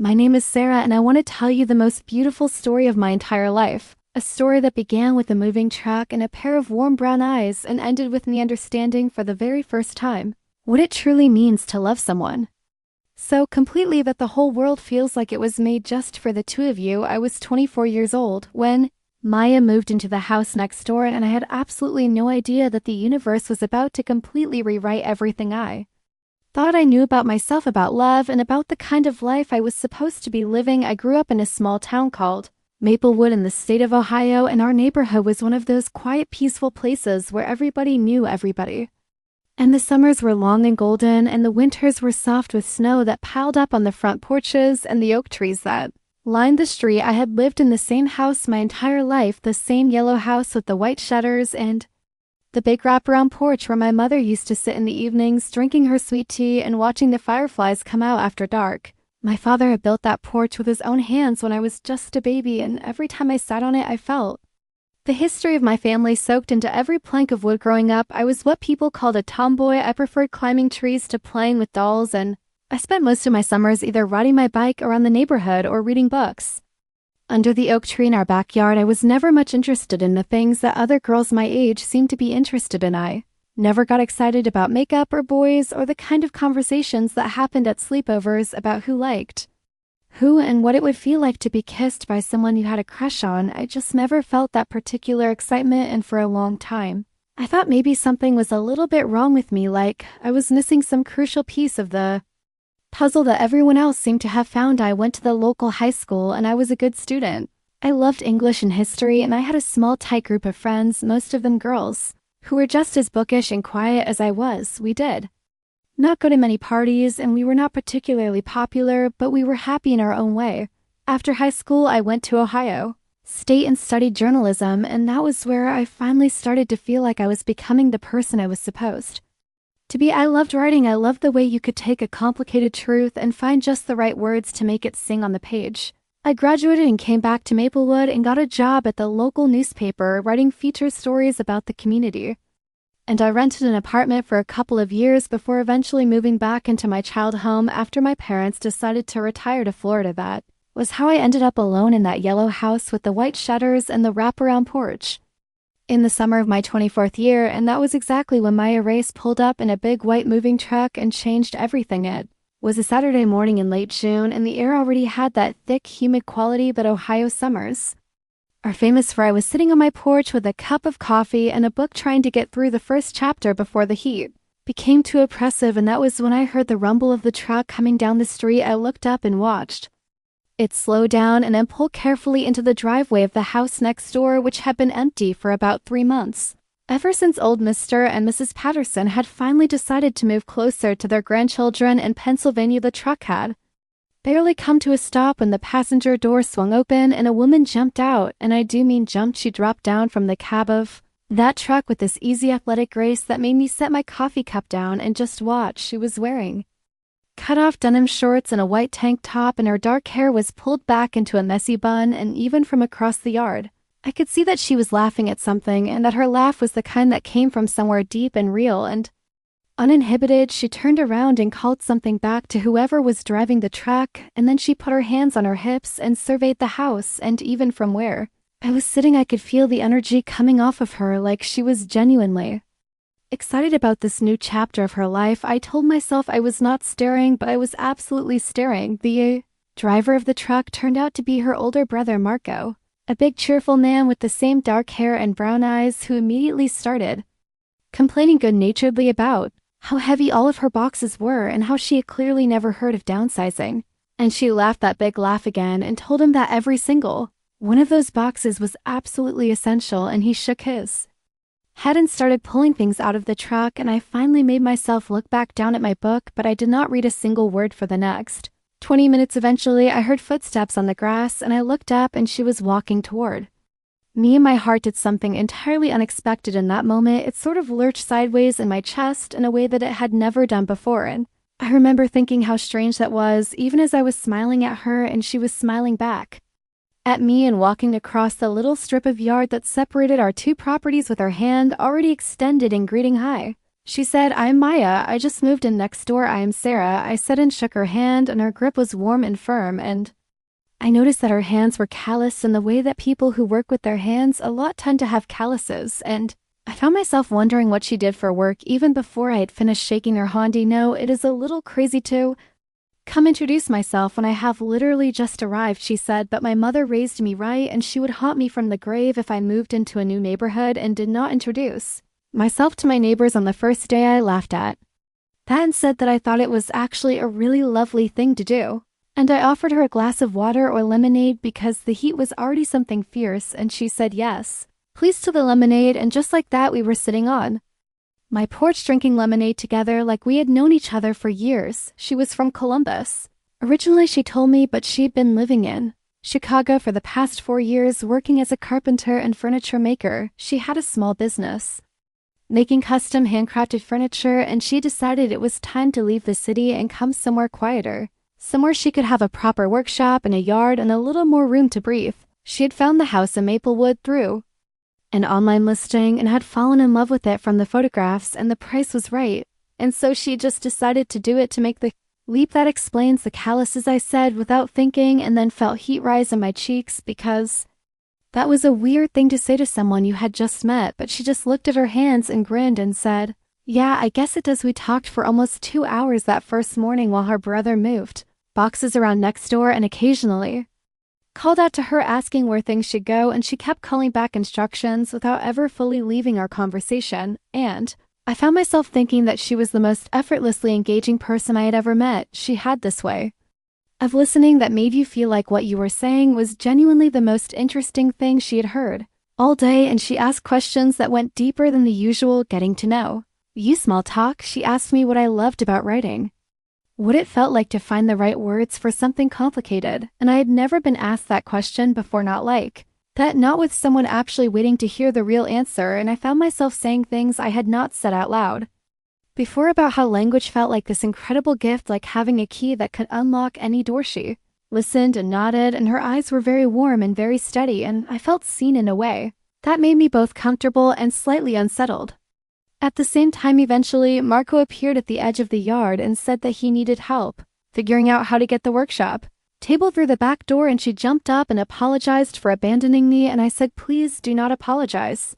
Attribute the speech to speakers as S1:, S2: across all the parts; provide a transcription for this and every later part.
S1: My name is Sarah, and I want to tell you the most beautiful story of my entire life. A story that began with a moving truck and a pair of warm brown eyes and ended with me understanding for the very first time what it truly means to love someone. So completely that the whole world feels like it was made just for the two of you. I was 24 years old when Maya moved into the house next door, and I had absolutely no idea that the universe was about to completely rewrite everything I thought I knew about myself, about love, and about the kind of life I was supposed to be living. I grew up in a small town called Maplewood in the state of Ohio, and our neighborhood was one of those quiet, peaceful places where everybody knew everybody. And the summers were long and golden, and the winters were soft with snow that piled up on the front porches and the oak trees that lined the street. I had lived in the same house my entire life, the same yellow house with the white shutters and the big wraparound porch where my mother used to sit in the evenings drinking her sweet tea and watching the fireflies come out after dark. My father had built that porch with his own hands when I was just a baby, and every time I sat on it, I felt the history of my family soaked into every plank of wood. Growing up, I was what people called a tomboy. I preferred climbing trees to playing with dolls, and I spent most of my summers either riding my bike around the neighborhood or reading books under the oak tree in our backyard. I was never much interested in the things that other girls my age seemed to be interested in. I never got excited about makeup or boys or the kind of conversations that happened at sleepovers about who liked who and what it would feel like to be kissed by someone you had a crush on. I just never felt that particular excitement, and for a long time, I thought maybe something was a little bit wrong with me, like I was missing some crucial piece of the puzzle that everyone else seemed to have found. I went to the local high school, and I was a good student. I loved English and history, and I had a small, tight group of friends, most of them girls, who were just as bookish and quiet as I was. We did not go to many parties, and we were not particularly popular, but we were happy in our own way. After high school, I went to Ohio State and studied journalism, and that was where I finally started to feel like I was becoming the person I was supposed to be. I loved writing. I loved the way you could take a complicated truth and find just the right words to make it sing on the page. I graduated and came back to Maplewood and got a job at the local newspaper writing feature stories about the community. And I rented an apartment for a couple of years before eventually moving back into my childhood home after my parents decided to retire to Florida. That was how I ended up alone in that yellow house with the white shutters and the wraparound porch in the summer of my 24th year, and that was exactly when Maya Race pulled up in a big white moving truck and changed everything. It was a Saturday morning in late June, and the air already had that thick, humid quality that Ohio summers are famous for. I was sitting on my porch with a cup of coffee and a book trying to get through the first chapter before the heat became too oppressive, and that was when I heard the rumble of the truck coming down the street. I looked up and watched it slow down and then pull carefully into the driveway of the house next door, which had been empty for about 3 months. Ever since old Mr. and Mrs. Patterson had finally decided to move closer to their grandchildren in Pennsylvania, the truck had barely come to a stop when the passenger door swung open and a woman jumped out, and I do mean jumped. She dropped down from the cab of that truck with this easy athletic grace that made me set my coffee cup down and just watch. She was wearing cut-off denim shorts and a white tank top, and her dark hair was pulled back into a messy bun, and even from across the yard, I could see that she was laughing at something, and that her laugh was the kind that came from somewhere deep and real and uninhibited. She turned around and called something back to whoever was driving the truck, and then she put her hands on her hips and surveyed the house, and even from where I was sitting, I could feel the energy coming off of her, like she was genuinely excited about this new chapter of her life. I told myself I was not staring, but I was absolutely staring. The driver of the truck turned out to be her older brother, Marco, a big cheerful man with the same dark hair and brown eyes, who immediately started complaining good-naturedly about how heavy all of her boxes were and how she had clearly never heard of downsizing. And she laughed that big laugh again and told him that every single one of those boxes was absolutely essential, and he shook his head and started pulling things out of the truck, and I finally made myself look back down at my book, but I did not read a single word for the next 20 minutes. Eventually, I heard footsteps on the grass, and I looked up, and she was walking toward me, and my heart did something entirely unexpected in that moment. It sort of lurched sideways in my chest in a way that it had never done before, and I remember thinking how strange that was, even as I was smiling at her and she was smiling back at me and walking across the little strip of yard that separated our two properties with her hand already extended in greeting. Hi, She said, "I'm Maya. I just moved in next door. I am Sarah." I said and shook her hand, and her grip was warm and firm, and I noticed that her hands were calloused in the way that people who work with their hands a lot tend to have calluses, and I found myself wondering what she did for work even before I had finished shaking her hand. "No, it is a little crazy to come introduce myself when I have literally just arrived," she said, "but my mother raised me right, and she would haunt me from the grave if I moved into a new neighborhood and did not introduce myself to my neighbors on the first day." I laughed at that and said that I thought it was actually a really lovely thing to do. And I offered her a glass of water or lemonade because the heat was already something fierce, and she said yes, please, to the lemonade, and just like that we were sitting on my porch drinking lemonade together like we had known each other for years. She was from Columbus originally, she told me, but she'd been living in Chicago for the past 4 years working as a carpenter and furniture maker. She had a small business making custom handcrafted furniture, and she decided it was time to leave the city and come somewhere quieter, somewhere she could have a proper workshop and a yard and a little more room to breathe. She had found the house in Maplewood through an online listing and had fallen in love with it from the photographs, and the price was right. And so she just decided to do it, to make the leap. That explains the calluses, I said without thinking, and then felt heat rise in my cheeks because that was a weird thing to say to someone you had just met. But she just looked at her hands and grinned and said, "Yeah, I guess it does." We talked for almost 2 hours that first morning while her brother moved boxes around next door and occasionally called out to her asking where things should go, and she kept calling back instructions without ever fully leaving our conversation. And I found myself thinking that she was the most effortlessly engaging person I had ever met. She had this way of listening that made you feel like what you were saying was genuinely the most interesting thing she had heard all day, and she asked questions that went deeper than the usual getting to know you small talk. She asked me what I loved about writing, what it felt like to find the right words for something complicated, and I had never been asked that question before, not like that, not with someone actually waiting to hear the real answer, and I found myself saying things I had not said out loud before about how language felt like this incredible gift, like having a key that could unlock any door. She listened and nodded, and her eyes were very warm and very steady, and I felt seen in a way that made me both comfortable and slightly unsettled. At the same time, eventually, Marco appeared at the edge of the yard and said that he needed help figuring out how to get the workshop table through the back door, and she jumped up and apologized for abandoning me, and I said, "Please do not apologize.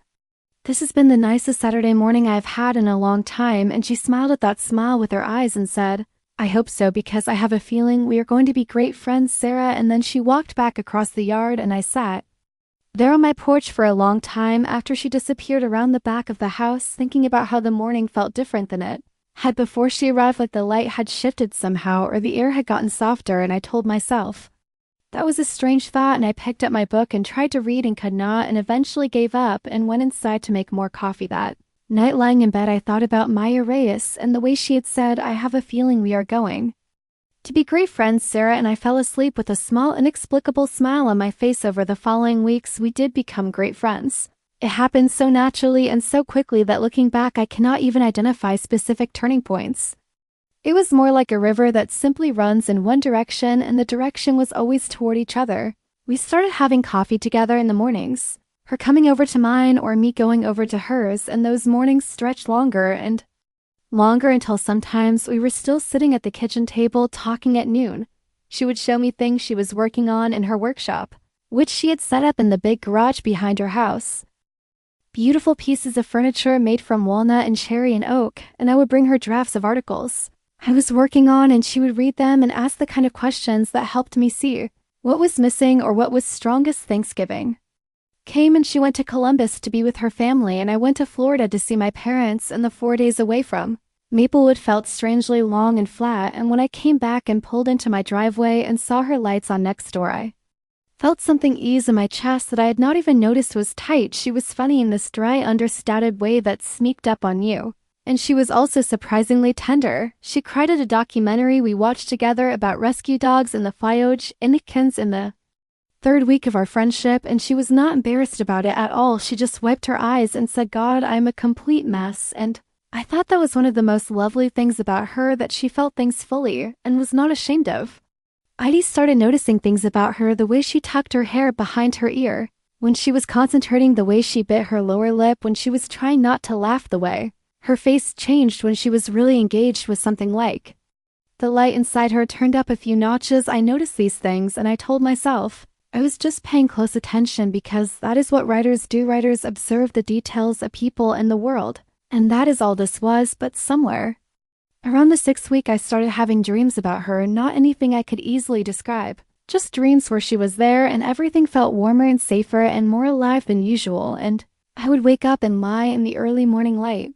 S1: This has been the nicest Saturday morning I've had in a long time," and she smiled at that smile with her eyes and said, "I hope so, because I have a feeling we are going to be great friends, Sarah." And then she walked back across the yard, and I sat there on my porch for a long time after she disappeared around the back of the house, thinking about how the morning felt different than it had before she arrived, like the light had shifted somehow or the air had gotten softer, and I told myself that was a strange thought, and I picked up my book and tried to read and could not, and eventually gave up and went inside to make more coffee. That night, lying in bed, I thought about Maya Reyes and the way she had said, "I have a feeling we are going to be great friends, Sarah," and I fell asleep with a small, inexplicable smile on my face. Over the following weeks, we did become great friends. It happened so naturally and so quickly that looking back, I cannot even identify specific turning points. It was more like a river that simply runs in one direction, and the direction was always toward each other. We started having coffee together in the mornings, her coming over to mine or me going over to hers, and those mornings stretched longer and longer until sometimes we were still sitting at the kitchen table talking at noon. She would show me things she was working on in her workshop, which she had set up in the big garage behind her house. Beautiful pieces of furniture made from walnut and cherry and oak, and I would bring her drafts of articles I was working on, and she would read them and ask the kind of questions that helped me see what was missing or what was strongest. Thanksgiving came, and she went to Columbus to be with her family, and I went to Florida to see my parents, and the 4 days away from Maplewood felt strangely long and flat, and when I came back and pulled into my driveway and saw her lights on next door, I felt something ease in my chest that I had not even noticed was tight. She was funny in this dry, understated way that sneaked up on you. And she was also surprisingly tender. She cried at a documentary we watched together about rescue dogs in the Fayoj Innikens in the 3rd week of our friendship, and she was not embarrassed about it at all. She just wiped her eyes and said, "God, I'm a complete mess," and I thought that was one of the most lovely things about her, that she felt things fully and was not ashamed of. I started noticing things about her, the way she tucked her hair behind her ear when she was concentrating, the way she bit her lower lip when she was trying not to laugh, the way Her face changed when she was really engaged with something like. The light inside her turned up a few notches. I noticed these things and I told myself, I was just paying close attention because that is what writers do. Writers observe the details of people in the world. And that is all this was, but somewhere. Around the 6th week, I started having dreams about her, not anything I could easily describe. Just dreams where she was there and everything felt warmer and safer and more alive than usual, and I would wake up and lie in the early morning light,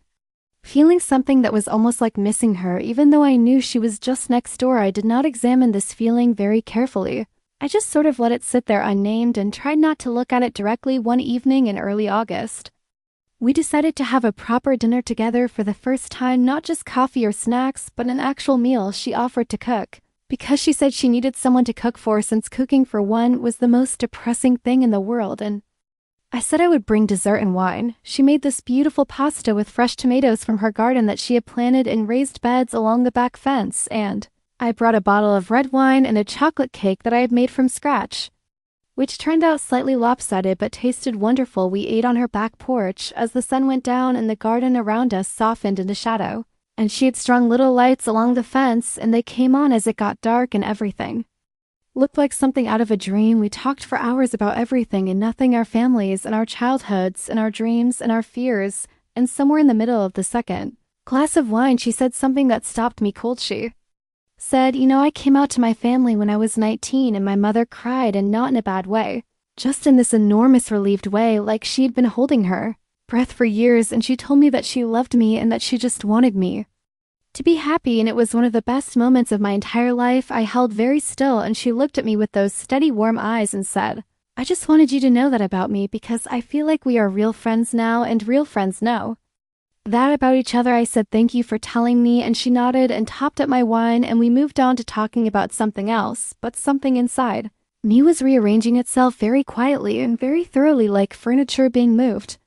S1: feeling something that was almost like missing her. Even though I knew she was just next door, I did not examine this feeling very carefully. I just sort of let it sit there unnamed and tried not to look at it directly. One evening in early August, we decided to have a proper dinner together for the first time, not just coffee or snacks, but an actual meal. She offered to cook, because she said she needed someone to cook for since cooking for one was the most depressing thing in the world, and I said I would bring dessert and wine. She made this beautiful pasta with fresh tomatoes from her garden that she had planted in raised beds along the back fence, and I brought a bottle of red wine and a chocolate cake that I had made from scratch, which turned out slightly lopsided but tasted wonderful. We ate on her back porch as the sun went down and the garden around us softened into shadow, and she had strung little lights along the fence and they came on as it got dark and everything looked like something out of a dream. We talked for hours about everything and nothing, our families and our childhoods and our dreams and our fears, and somewhere in the middle of the second glass of wine she said something that stopped me cold. She said, "You know, I came out to my family when I was 19 and my mother cried, and not in a bad way, just in this enormous relieved way, like she'd been holding her breath for years, and she told me that she loved me and that she just wanted me to be happy, and it was one of the best moments of my entire life." I held very still and she looked at me with those steady warm eyes and said, "I just wanted you to know that about me because I feel like we are real friends now and real friends know that about each other." I said, "Thank you for telling me," and she nodded and topped up my wine and we moved on to talking about something else, but something inside me was rearranging itself very quietly and very thoroughly, like furniture being moved.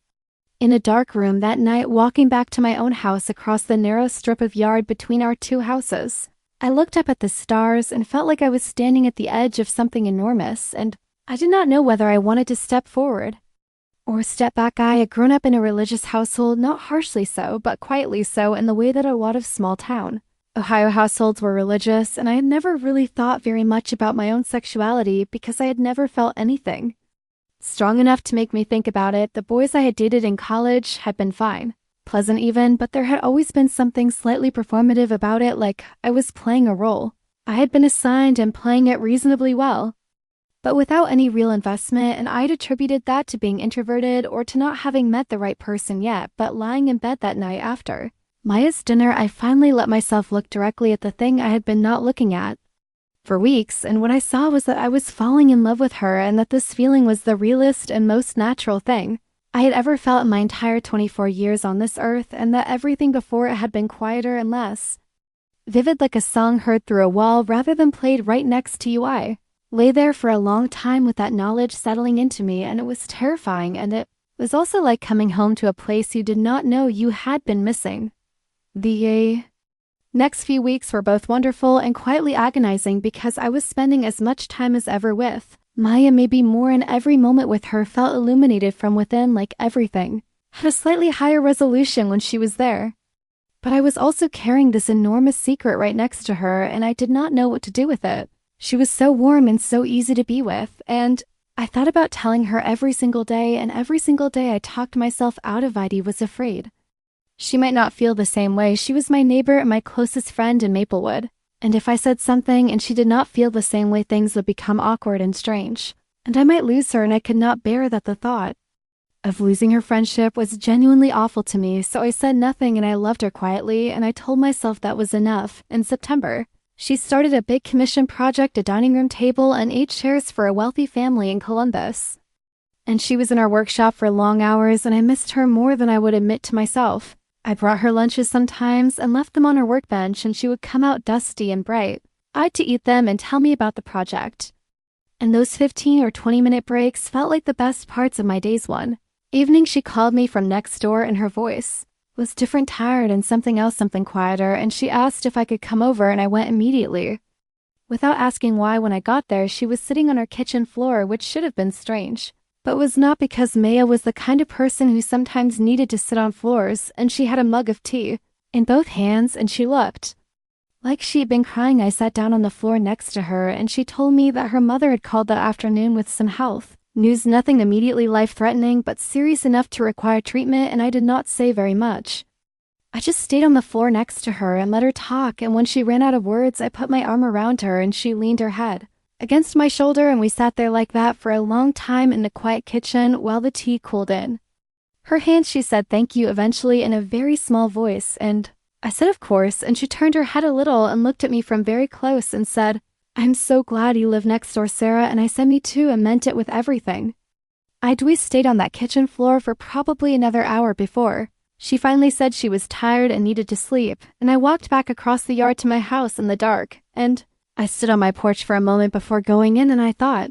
S1: In a dark room that night, walking back to my own house across the narrow strip of yard between our two houses, I looked up at the stars and felt like I was standing at the edge of something enormous, and I did not know whether I wanted to step forward or step back. I had grown up in a religious household, not harshly so, but quietly so, in the way that a lot of small-town Ohio households were religious, and I had never really thought very much about my own sexuality because I had never felt anything strong enough to make me think about it. The boys I had dated in college had been fine, pleasant even, but there had always been something slightly performative about it, like I was playing a role I had been assigned and playing it reasonably well, but without any real investment, and I'd attributed that to being introverted or to not having met the right person yet. But lying in bed that night after Maya's dinner, I finally let myself look directly at the thing I had been not looking at for weeks, and what I saw was that I was falling in love with her and that this feeling was the realest and most natural thing I had ever felt in my entire 24 years on this earth, and that everything before it had been quieter and less vivid, like a song heard through a wall rather than played right next to you. I lay there for a long time with that knowledge settling into me, and it was terrifying, and it was also like coming home to a place you did not know you had been missing. The next few weeks were both wonderful and quietly agonizing because I was spending as much time as ever with Maya, maybe more, and every moment with her felt illuminated from within, like everything had a slightly higher resolution when she was there. But I was also carrying this enormous secret right next to her, and I did not know what to do with it. She was so warm and so easy to be with, and I thought about telling her every single day, and every single day I talked myself out of it. I was afraid she might not feel the same way. She was my neighbor and my closest friend in Maplewood, and if I said something and she did not feel the same way, things would become awkward and strange, and I might lose her, and I could not bear that. The thought of losing her friendship was genuinely awful to me, so I said nothing and I loved her quietly, and I told myself that was enough. In September, she started a big commission project, a dining room table and 8 chairs for a wealthy family in Columbus, and she was in our workshop for long hours, and I missed her more than I would admit to myself. I brought her lunches sometimes and left them on her workbench, and she would come out dusty and bright eyed to eat them and tell me about the project. And those 15 or 20-minute breaks felt like the best parts of my days. One evening she called me from next door, and her voice was different, tired, and something else, something quieter, and she asked if I could come over, and I went immediately, without asking why. When I got there, she was sitting on her kitchen floor, which should have been strange, But it was not because Maya was the kind of person who sometimes needed to sit on floors, and she had a mug of tea in both hands, and she looked like she had been crying. I sat down on the floor next to her, and she told me that her mother had called that afternoon with some health news, nothing immediately life-threatening, but serious enough to require treatment, and I did not say very much. I just stayed on the floor next to her and let her talk, and when she ran out of words, I put my arm around her and she leaned her head against my shoulder, and we sat there like that for a long time in the quiet kitchen while the tea cooled in her hands. She said thank you eventually in a very small voice, and I said of course, and she turned her head a little and looked at me from very close and said, "I'm so glad you live next door, Sarah," and I said me too, and meant it with everything. We stayed on that kitchen floor for probably another hour before she finally said she was tired and needed to sleep, and I walked back across the yard to my house in the dark, and I stood on my porch for a moment before going in, and I thought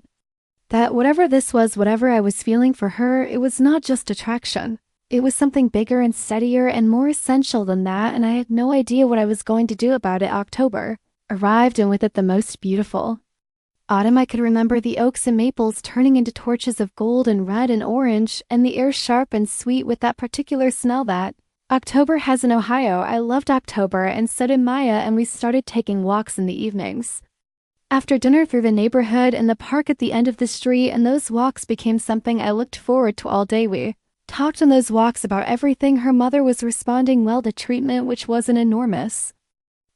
S1: that whatever this was, whatever I was feeling for her, it was not just attraction. It was something bigger and steadier and more essential than that, and I had no idea what I was going to do about it. October arrived, and with it the most beautiful autumn. I could remember the oaks and maples turning into torches of gold and red and orange, and the air sharp and sweet with that particular smell that October has in Ohio. I loved October, and so did Maya, and we started taking walks in the evenings after dinner through the neighborhood and the park at the end of the street, and those walks became something I looked forward to all day. We talked on those walks about everything. Her mother was responding well to treatment, which was an enormous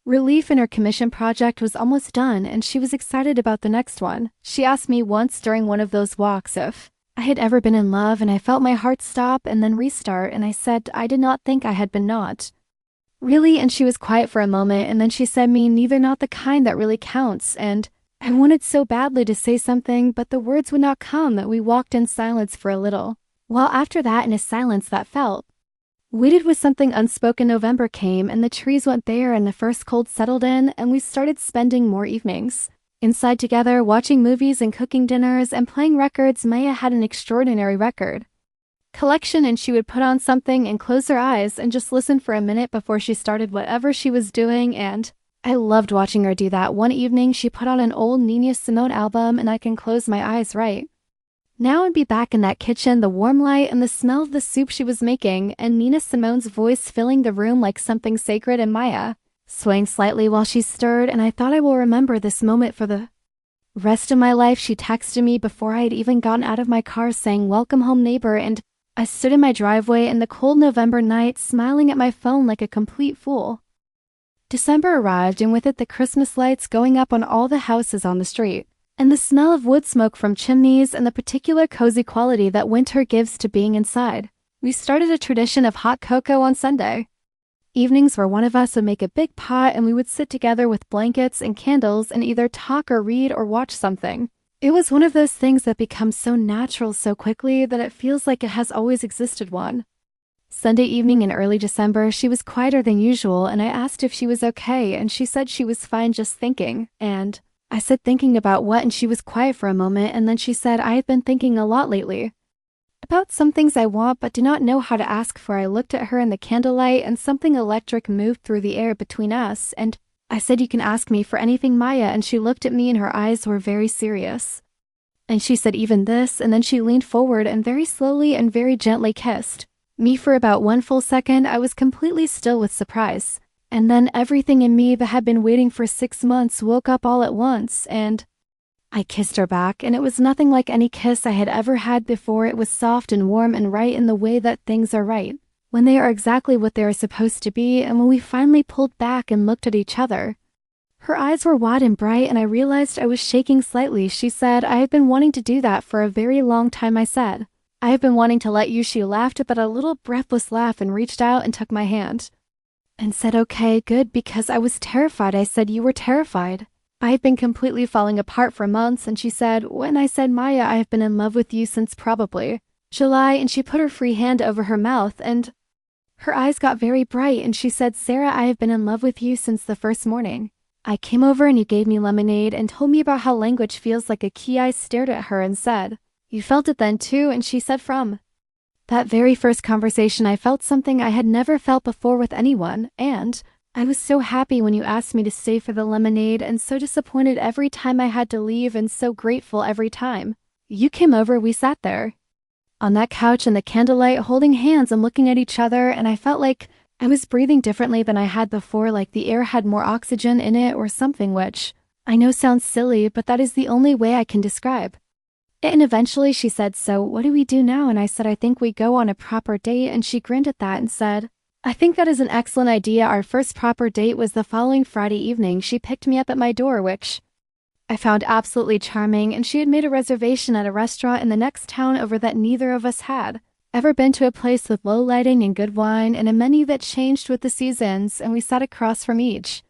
S1: relief, and her commission project was almost done, and she was excited about the next one. She asked me once during one of those walks if I had ever been in love, and I felt my heart stop and then restart, and I said I did not think I had been. Not really, and she was quiet for a moment, and then she said me neither, not the kind that really counts, and I wanted so badly to say something, but the words would not come. That we walked in silence for a little while after that, in a silence that felt weighted with something unspoken. November came, and the trees went bare, and the first cold settled in, and we started spending more evenings inside together, watching movies and cooking dinners and playing records. Maya had an extraordinary record collection, and she would put on something and close her eyes and just listen for a minute before she started whatever she was doing, and I loved watching her do that. One evening she put on an old Nina Simone album, and I can close my eyes right now and be back in that kitchen, the warm light and the smell of the soup she was making, and Nina Simone's voice filling the room like something sacred, and Maya swaying slightly while she stirred, and I thought I will remember this moment for the rest of my life. She texted me before I had even gotten out of my car saying, "Welcome home, neighbor," and I stood in my driveway in the cold November night smiling at my phone like a complete fool. December arrived, and with it the Christmas lights going up on all the houses on the street, and the smell of wood smoke from chimneys, and the particular cozy quality that winter gives to being inside. We started a tradition of hot cocoa on Sunday evenings, where one of us would make a big pot, and we would sit together with blankets and candles and either talk or read or watch something. It was one of those things that becomes so natural so quickly that it feels like it has always existed. One Sunday evening in early December, she was quieter than usual, and I asked if she was okay, and she said she was fine, just thinking, and I said thinking about what, and she was quiet for a moment, and then she said, "I have been thinking a lot lately about some things I want but do not know how to ask for." I looked at her in the candlelight, and something electric moved through the air between us, and I said, "You can ask me for anything, Maya," and she looked at me and her eyes were very serious. And she said, "Even this," and then she leaned forward and very slowly and very gently kissed me for about 1 full second. I was completely still with surprise. And then everything in me that had been waiting for 6 months woke up all at once, and I kissed her back, and it was nothing like any kiss I had ever had before. It was soft and warm and right in the way that things are right when they are exactly what they are supposed to be. And when we finally pulled back and looked at each other, her eyes were wide and bright, and I realized I was shaking slightly. She said, "I have been wanting to do that for a very long time." I said, "I have been wanting to let you." She laughed, but a little breathless laugh, and reached out and took my hand and said, "Okay, good," because I was terrified. I said, "You were terrified." I had been completely falling apart for months, and she said, when I said, "Maya, I have been in love with you since probably July," and she put her free hand over her mouth, and her eyes got very bright, and she said, "Sarah, I have been in love with you since the first morning I came over and you gave me lemonade and told me about how language feels like a key." I stared at her and said, "You felt it then too?" And she said, "From that very first conversation, I felt something I had never felt before with anyone, and I was so happy when you asked me to stay for the lemonade, and so disappointed every time I had to leave, and so grateful every time you came over." We sat there on that couch in the candlelight, holding hands and looking at each other, and I felt like I was breathing differently than I had before, like the air had more oxygen in it or something, which I know sounds silly, but that is the only way I can describe it. And eventually she said, "So what do we do now?" And I said, "I think we go on a proper date." And she grinned at that and said, "I think that is an excellent idea." Our first proper date was the following Friday evening. She picked me up at my door, which I found absolutely charming, and she had made a reservation at a restaurant in the next town over that neither of us had ever been to, a place with low lighting and good wine and a menu that changed with the seasons, and we sat across from each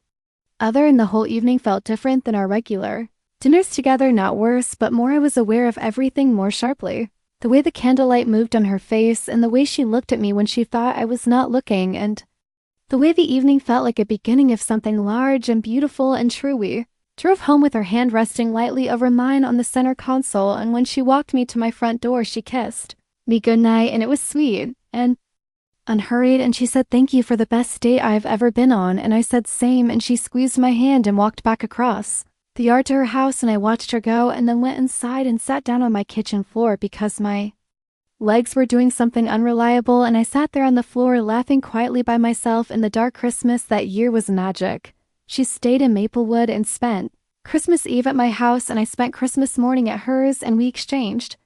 S1: other, and the whole evening felt different than our regular dinners together. Not worse, but more. I was aware of everything more sharply. The way the candlelight moved on her face, and the way she looked at me when she thought I was not looking, and the way the evening felt like a beginning of something large and beautiful and true. We drove home with her hand resting lightly over mine on the center console, and when she walked me to my front door, she kissed me goodnight, and it was sweet and unhurried, and she said, "Thank you for the best date I've ever been on," and I said, "Same," and she squeezed my hand and walked back across the yard to her house, and I watched her go and then went inside and sat down on my kitchen floor because my legs were doing something unreliable, and I sat there on the floor laughing quietly by myself. In the dark, Christmas that year was magic. She stayed in Maplewood and spent Christmas Eve at my house, and I spent Christmas morning at hers, and we exchanged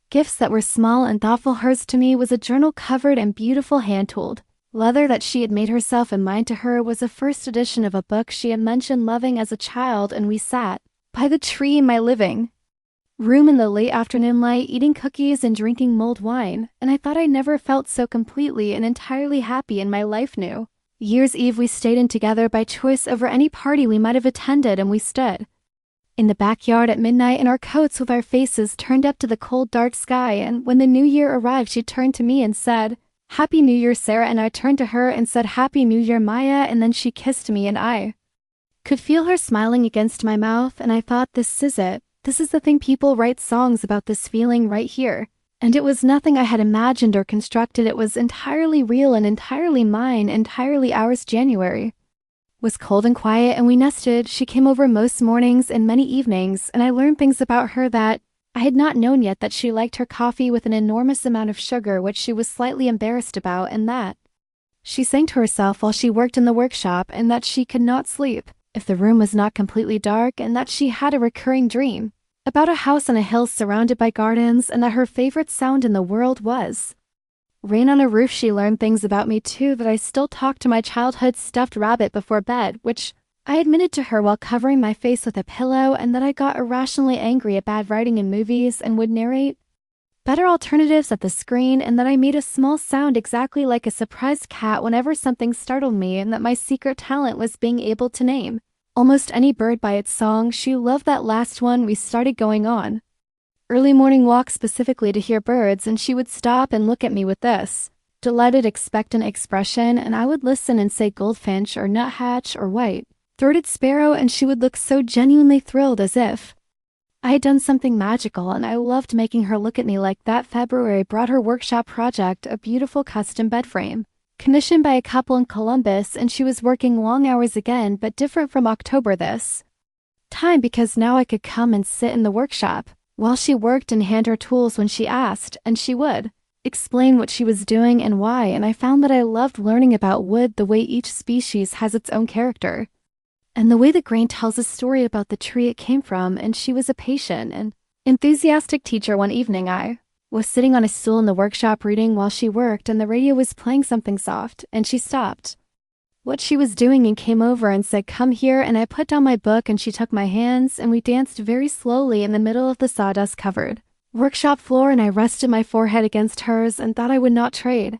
S1: gifts that were small and thoughtful. Hers to me was a journal covered in beautiful hand-tooled leather that she had made herself, and mine to her was a first edition of a book she had mentioned loving as a child, and we sat by the tree in my living room in the late afternoon light, eating cookies and drinking mulled wine, and I thought I never felt so completely and entirely happy in my life. New Year's Eve we stayed in together by choice over any party we might have attended, and we stood in the backyard at midnight in our coats with our faces turned up to the cold dark sky, and when the new year arrived she turned to me and said, "Happy New Year, Sarah," and I turned to her and said, "Happy New Year, Maya," and then she kissed me, and I could feel her smiling against my mouth, and I thought, this is it. This is the thing. People write songs about this feeling right here. And it was nothing I had imagined or constructed. It was entirely real and entirely mine, entirely ours. January was cold and quiet, and we nested. She came over most mornings and many evenings, and I learned things about her that I had not known yet, that she liked her coffee with an enormous amount of sugar, which she was slightly embarrassed about, and that she sang to herself while she worked in the workshop, and that she could not sleep if the room was not completely dark, and that she had a recurring dream about a house on a hill surrounded by gardens, and that her favorite sound in the world was rain on a roof. She learned things about me too, that I still talked to my childhood stuffed rabbit before bed, which I admitted to her while covering my face with a pillow, and that I got irrationally angry at bad writing in movies and would narrate better alternatives at the screen, and that I made a small sound exactly like a surprised cat whenever something startled me, and that my secret talent was being able to name almost any bird by its song. She loved that last one. We started going on early morning walks specifically to hear birds, and she would stop and look at me with this delighted, expectant expression, and I would listen and say goldfinch or nuthatch or white-throated sparrow, and she would look so genuinely thrilled as if I had done something magical, and I loved making her look at me like that. February brought her workshop project, a beautiful custom bed frame commissioned by a couple in Columbus, and she was working long hours again, but different from October this time, because now I could come and sit in the workshop while she worked and hand her tools when she asked, and she would explain what she was doing and why, and I found that I loved learning about wood, the way each species has its own character, and the way the grain tells a story about the tree it came from. And she was a patient and enthusiastic teacher. One evening I was sitting on a stool in the workshop reading while she worked, and the radio was playing something soft, and she stopped what she was doing and came over and said, "Come here," and I put down my book, and she took my hands, and we danced very slowly in the middle of the sawdust-covered workshop floor, and I rested my forehead against hers and thought I would not trade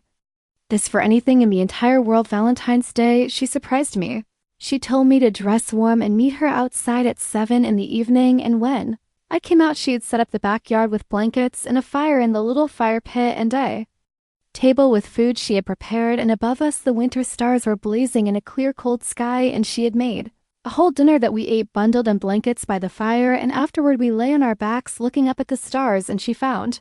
S1: this for anything in the entire world. Valentine's Day, she surprised me. She told me to dress warm and meet her outside at 7 in the evening, and when I came out, she had set up the backyard with blankets and a fire in the little fire pit, and a table with food she had prepared, and above us the winter stars were blazing in a clear cold sky, and she had made a whole dinner that we ate bundled in blankets by the fire, and afterward we lay on our backs looking up at the stars, and she found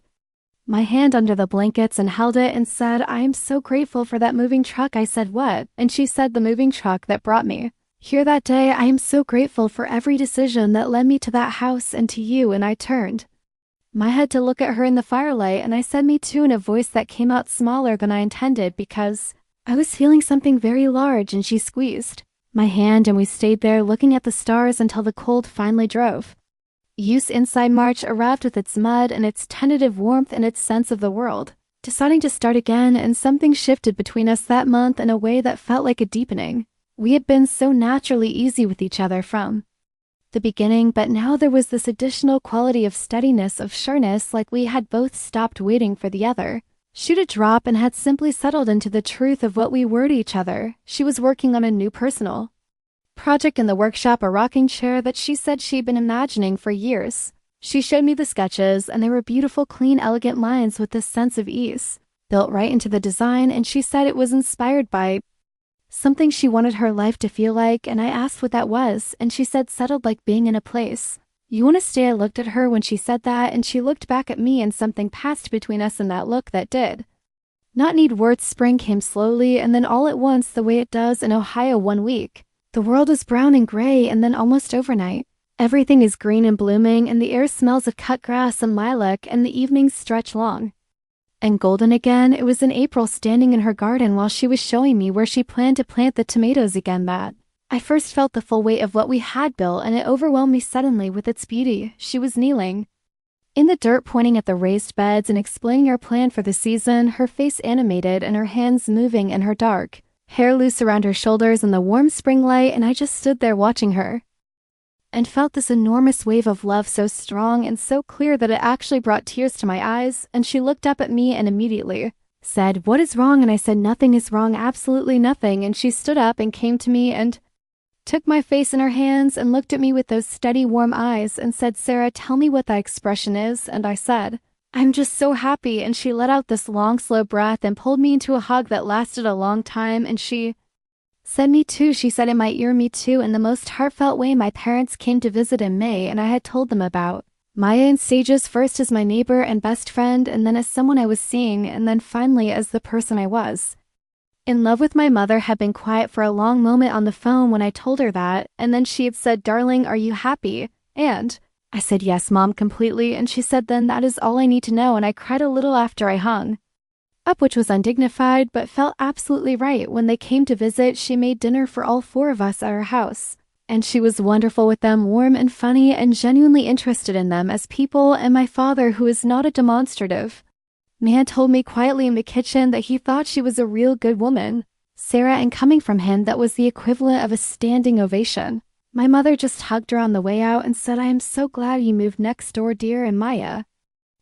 S1: my hand under the blankets and held it and said, "I am so grateful for that moving truck." I said, "What?" And she said, "The moving truck that brought me here that day. I am so grateful for every decision that led me to that house and to you." And I turned My head to look at her in the firelight, and I said me too in a voice that came out smaller than I intended because I was feeling something very large, and she squeezed my hand and we stayed there looking at the stars until the cold finally drove. Youth's inside March arrived with its mud and its tentative warmth and its sense of the world, deciding to start again, and something shifted between us that month in a way that felt like a deepening. We had been so naturally easy with each other from the beginning, but now there was this additional quality of steadiness, of sureness, like we had both stopped waiting for the other shoe to drop and had simply settled into the truth of what we were to each other. She was working on a new personal project in the workshop, a rocking chair that she said she'd been imagining for years. She showed me the sketches, and they were beautiful, clean, elegant lines with this sense of ease built right into the design, and she said it was inspired by something she wanted her life to feel like, and I asked what that was, and she said settled, like being in a place you want to stay. I looked at her when she said that, and she looked back at me, and something passed between us in that look that did not need words. Spring came slowly, and then all at once, the way it does in Ohio one week. The world is brown and gray, and then almost overnight, everything is green and blooming, and the air smells of cut grass and lilac, and the evenings stretch long and golden again. It was in April, standing in her garden while she was showing me where she planned to plant the tomatoes again, that I first felt the full weight of what we had built, and it overwhelmed me suddenly with its beauty. She was kneeling in the dirt, pointing at the raised beds and explaining our plan for the season, her face animated and her hands moving and her dark hair loose around her shoulders in the warm spring light, and I just stood there watching her and felt this enormous wave of love, so strong and so clear that it actually brought tears to my eyes. And she looked up at me and immediately said, "What is wrong?" And I said, "Nothing is wrong, absolutely nothing." And she stood up and came to me and took my face in her hands and looked at me with those steady, warm eyes and said, "Sarah, tell me what that expression is." And I said, "I'm just so happy." And she let out this long, slow breath and pulled me into a hug that lasted a long time, and she said, "Me too." She said in my ear, "Me too," in the most heartfelt way. My parents came to visit in May, and I had told them about Maya in stages, first as my neighbor and best friend, and then as someone I was seeing, and then finally as the person I was in love with. My mother had been quiet for a long moment on the phone when I told her that, and then she had said, "Darling, are you happy?" And I said, "Yes, Mom, completely." And she said, "Then that is all I need to know." And I cried a little after I hung up, which was undignified but felt absolutely right. When they came to visit, she made dinner for all four of us at her house, and she was wonderful with them, warm and funny and genuinely interested in them as people. And my father, who is not a demonstrative man, told me quietly in the kitchen that he thought she was a real good woman, Sarah, and coming from him, that was the equivalent of a standing ovation. My mother just hugged her on the way out and said, "I am so glad you moved next door, dear." And Maya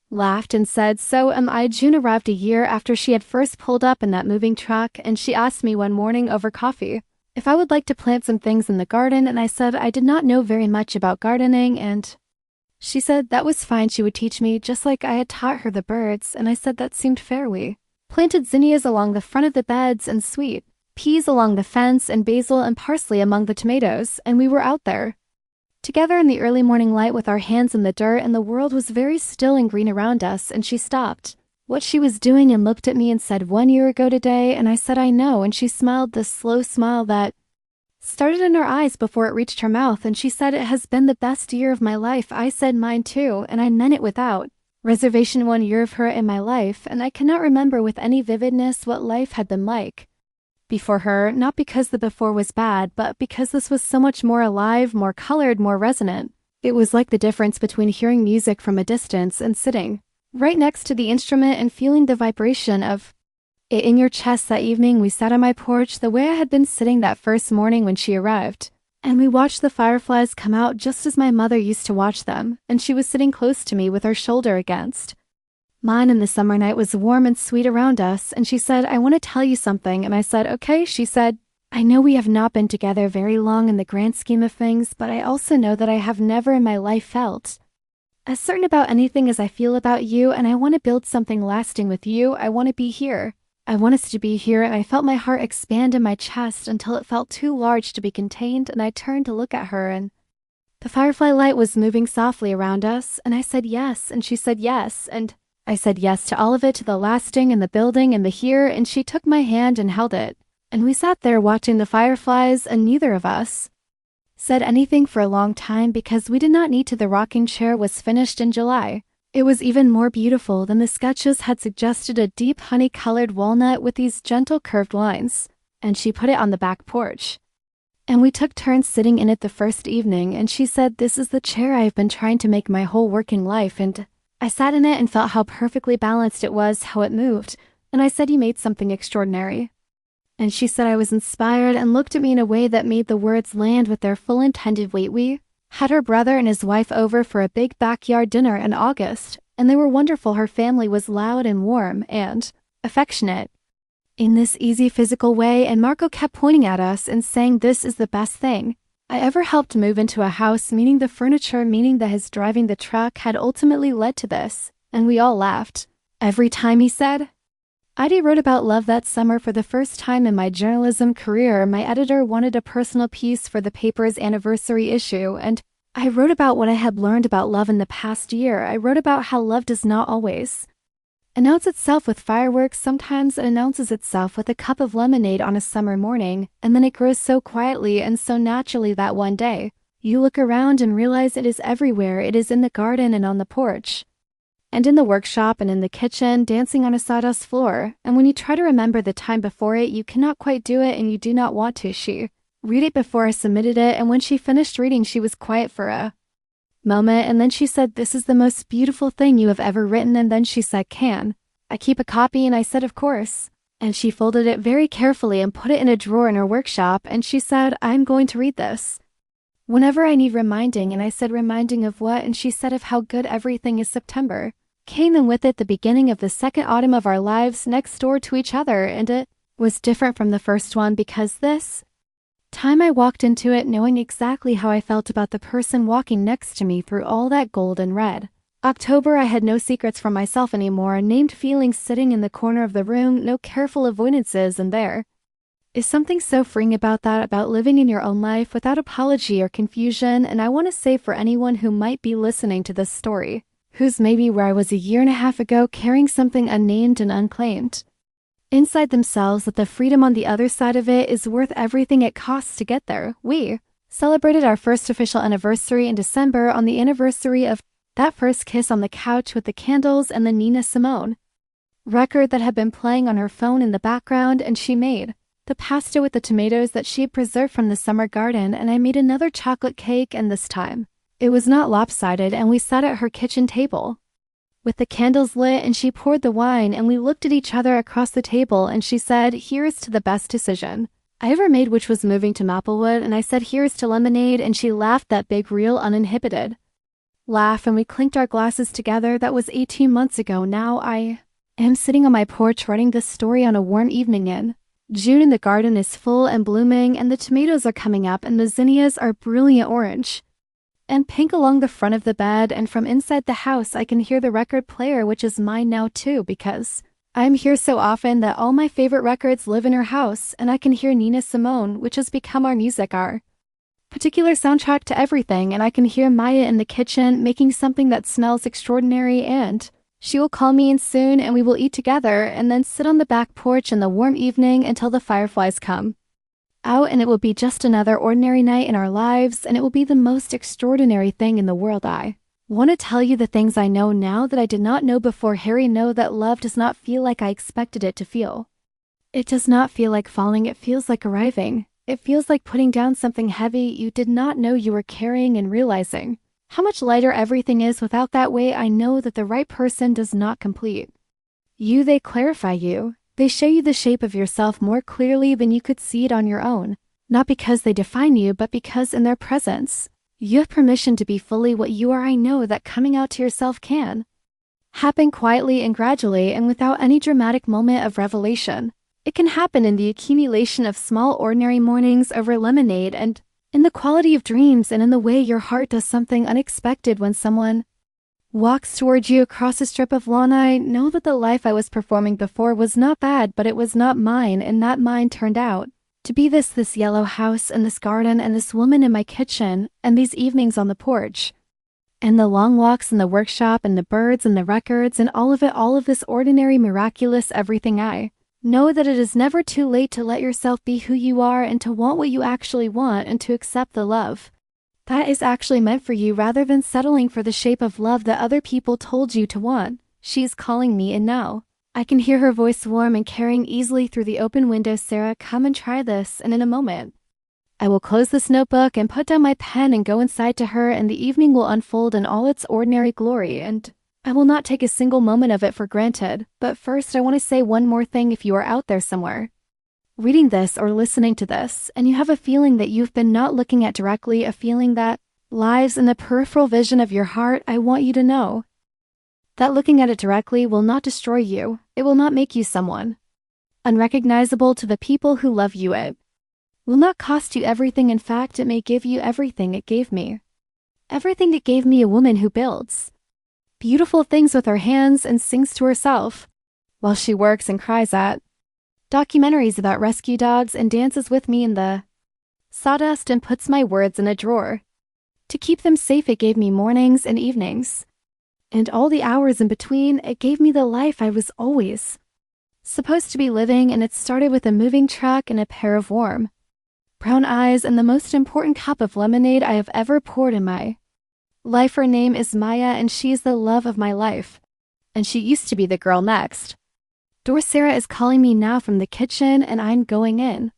S1: laughed and said, "So am I." June arrived a year after she had first pulled up in that moving truck, and she asked me one morning over coffee if I would like to plant some things in the garden, and I said I did not know very much about gardening, and she said that was fine, she would teach me, just like I had taught her the birds, and I said that seemed fair. We planted zinnias along the front of the beds, and sweet peas along the fence, and basil and parsley among the tomatoes, and we were out there together in the early morning light with our hands in the dirt, and the world was very still and green around us. And she stopped what she was doing and looked at me and said, "1 year ago today." And I said, "I know." And she smiled this slow smile that started in her eyes before it reached her mouth, and she said, "It has been the best year of my life." I said, "Mine too," and I meant it without reservation. 1 year of her in my life, and I cannot remember with any vividness what life had been like before her, not because the before was bad, but because this was so much more alive, more colored, more resonant. It was like the difference between hearing music from a distance and sitting right next to the instrument and feeling the vibration of it in your chest. That evening we sat on my porch the way I had been sitting that first morning when she arrived, and we watched the fireflies come out just as my mother used to watch them, and she was sitting close to me with her shoulder against mine, and the summer night was warm and sweet around us, and she said, "I want to tell you something." And I said, "Okay." She said, "I know we have not been together very long in the grand scheme of things, but I also know that I have never in my life felt as certain about anything as I feel about you, and I want to build something lasting with you. I want to be here. I want us to be here." And I felt my heart expand in my chest until it felt too large to be contained, and I turned to look at her, and the firefly light was moving softly around us, and I said yes, and she said yes, and I said yes to all of it, to the lasting and the building and the here, and she took my hand and held it, and we sat there watching the fireflies, and neither of us said anything for a long time because we did not need to. The rocking chair was finished in July. It was even more beautiful than the sketches had suggested, a deep honey-colored walnut with these gentle curved lines, and she put it on the back porch. And we took turns sitting in it the first evening, and she said, "This is the chair I have been trying to make my whole working life," and I sat in it and felt how perfectly balanced it was, how it moved, and I said, "You made something extraordinary." And she said I was inspired and looked at me in a way that made the words land with their full intended weight. We had her brother and his wife over for a big backyard dinner in August, and they were wonderful. Her family was loud and warm and affectionate in this easy physical way, and Marco kept pointing at us and saying this is the best thing I ever helped move into a house, meaning the furniture, meaning that his driving the truck had ultimately led to this, and we all laughed every time he said. I wrote about love that summer for the first time in my journalism career. My editor wanted a personal piece for the paper's anniversary issue, and I wrote about what I had learned about love in the past year. I wrote about how love does not always announce itself with fireworks. Sometimes it announces itself with a cup of lemonade on a summer morning, and then it grows so quietly and so naturally that one day, you look around and realize it is everywhere. It is in the garden and on the porch, and in the workshop and in the kitchen, dancing on a sawdust floor. And when you try to remember the time before it, you cannot quite do it, and you do not want to. She read it before I submitted it, and when she finished reading, she was quiet for a moment, and then she said, "This is the most beautiful thing you have ever written." And then she said, "Can I keep a copy?" And I said, "Of course." And she folded it very carefully and put it in a drawer in her workshop, and she said, "I'm going to read this whenever I need reminding." And I said, "Reminding of what?" And she said, "Of how good everything is." September came, and with it the beginning of the second autumn of our lives next door to each other, and it was different from the first one because this time I walked into it knowing exactly how I felt about the person walking next to me through all that gold and red. October, I had no secrets from myself anymore, named feelings sitting in the corner of the room, no careful avoidances, and there is something so freeing about that, about living in your own life without apology or confusion. And I want to say, for anyone who might be listening to this story, who's maybe where I was a year and a half ago, carrying something unnamed and unclaimed inside themselves, that the freedom on the other side of it is worth everything it costs to get there. We celebrated our first official anniversary in December, on the anniversary of that first kiss on the couch with the candles and the Nina Simone record that had been playing on her phone in the background. And she made the pasta with the tomatoes that she had preserved from the summer garden, and I made another chocolate cake, and this time it was not lopsided, and we sat at her kitchen table with the candles lit, and she poured the wine, and we looked at each other across the table, and she said, "Here is to the best decision I ever made," which was moving to Maplewood. And I said, "Here is to lemonade," and she laughed, that big, real, uninhibited laugh, and we clinked our glasses together. That was 18 months ago. Now I am sitting on my porch writing this story on a warm evening in June, and the garden is full and blooming, and the tomatoes are coming up, and the zinnias are brilliant orange and pink along the front of the bed, and from inside the house I can hear the record player, which is mine now too, because I'm here so often that all my favorite records live in her house, and I can hear Nina Simone, which has become our music, our particular soundtrack to everything. And I can hear Maya in the kitchen making something that smells extraordinary, and she will call me in soon, and we will eat together and then sit on the back porch in the warm evening until the fireflies come out, and it will be just another ordinary night in our lives, and it will be the most extraordinary thing in the world. I want to tell you the things I know now that I did not know before. Harry, know that love does not feel like I expected it to feel. It does not feel like falling. It feels like arriving. It feels like putting down something heavy you did not know you were carrying, and realizing how much lighter everything is without that weight. I know that the right person does not complete you. They clarify you. They show you the shape of yourself more clearly than you could see it on your own, not because they define you, but because in their presence, you have permission to be fully what you are. I know that coming out to yourself can happen quietly and gradually, and without any dramatic moment of revelation. It can happen in the accumulation of small, ordinary mornings over lemonade, and in the quality of dreams, and in the way your heart does something unexpected when someone walks toward you across a strip of lawn. I know that the life I was performing before was not bad, but it was not mine, and that mine turned out to be this yellow house, and this garden, and this woman in my kitchen, and these evenings on the porch, and the long walks in the workshop, and the birds and the records, and all of it, all of this ordinary, miraculous everything. I know that it is never too late to let yourself be who you are, and to want what you actually want, and to accept the love That is actually meant for you rather than settling for the shape of love that other people told you to want. She's calling me in now. I can hear her voice warm and carrying easily through the open window. Sarah, come and try this, and in a moment. I will close this notebook and put down my pen and go inside to her, and the evening will unfold in all its ordinary glory, and I will not take a single moment of it for granted. But first, I want to say one more thing. If you are out there somewhere, reading this or listening to this, and you have a feeling that you've been not looking at directly, a feeling that lies in the peripheral vision of your heart, I want you to know that looking at it directly will not destroy you. It will not make you someone unrecognizable to the people who love you. It will not cost you everything. In fact, it may give you everything it gave me. Everything it gave me, a woman who builds beautiful things with her hands and sings to herself while she works and cries at documentaries about rescue dogs and dances with me in the sawdust and puts my words in a drawer to keep them safe. It gave me mornings and evenings and all the hours in between. It gave me the life I was always supposed to be living, and it started with a moving truck and a pair of warm brown eyes and the most important cup of lemonade I have ever poured in my life. Her name is Maya, and she is the love of my life, and she used to be the girl next door. Sarah is calling me now from the kitchen, and I'm going in.